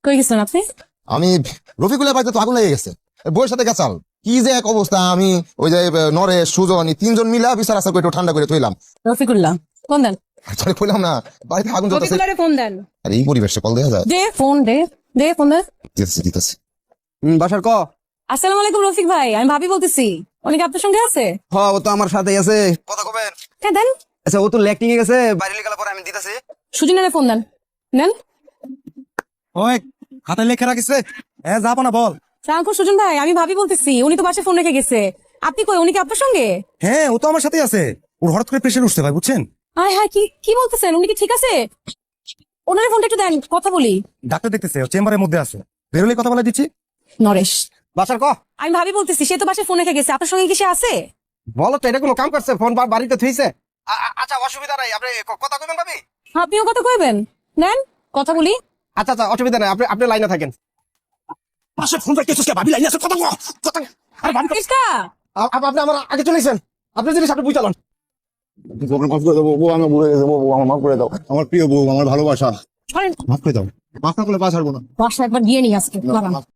কই গেছেন আপনি? আমি রফিকুলের বাড়িতে তো আগুন লেগে গেছে, বউয়ের সাথে গেছাল। কি যে এক অবস্থা, আমি ওই যে নরেশ সুজন তিনজন মিলা বিচার আচার করে একটু ঠান্ডা করে থইলাম। রফিকুল্লাহ ফোন দেন। তাহলে কইলাম না বাড়িতে আগুন জ্বলতেছে। রফিকুল্লাহরে ফোন দেন। আর এই পরিবেশে কল দেওয়া যায়? দে ফোন দে, দে ফোন দে। দিতেছি দিতেছি। বাসার ক আসসালামু আলাইকুম রফিক ভাই, আমি ভাবি বলতেছি। উনি কি আপনার সঙ্গে আছে? হ ও তো আমার সাথে আছে। কথা কবেন? হ্যাঁ দেন। আচ্ছা ও তো ল্যাকটিং এ গেছে, বাইরে গেলে পরে আমি দিতেছি। সুজনের ফোন দেন। নেন। ওই খাতায় লেখা রাখিছে। হ্যাঁ যাবো না বল। সালামকুম সুজন ভাই, আমি ভাবি বলতেছি। উনি তো বাসায় ফোন রেখে গেছে। আপনি কই? উনি কি আপনার সঙ্গে? হ্যাঁ ও তো আমার সাথে আছে। ওর হঠাৎ করে প্রেশার উঠছে ভাই, বুঝছেন? হায় হায়, কি কি বলতেছেন? উনি কি ঠিক আছে? ওনার ফোনটা একটু দেন, কথা বলি। ডাক্তার দেখতেছে, ও চেম্বারের মধ্যে আছে। বেরোলে কথা বলে দিচ্ছি। নরেশ, বাসার ক আমি ভাবি বলতেছি। সে তো বাসায় ফোন রেখে গেছে, আপনার সঙ্গে কি সে আছে? বলো তো, এটা কোনো কাম করছে? ফোন বাড়িতে থইছে। আচ্ছা অসুবিধা নাই, আপনি কথা কইবেন ভাবি। আপনিও কথা কইবেন? নেন, কথা বলি। আচ্ছা আচ্ছা অসুবিধা নাই, আপনি লাইনে থাকেন। পাশে ফোন রাখতে ভাবি লাইনে আছে, কথা বল। কথা আরে ভাবি কৃষ্ণা, আপনি আমার আগে চলেছেন, আপনি জিনিস আপনি বুঝালেন। মাফ করে দেবো বউ, আমি ভুলে গেছি বউ, আমার মাফ করে দাও। আমার প্রিয় বউ, আমার ভালোবাসা, সরেন। মাফ করে দাও। মাফ না করলে পা ছাড়বো না। বাসা একবার গিয়ে নিয়ে আসতে।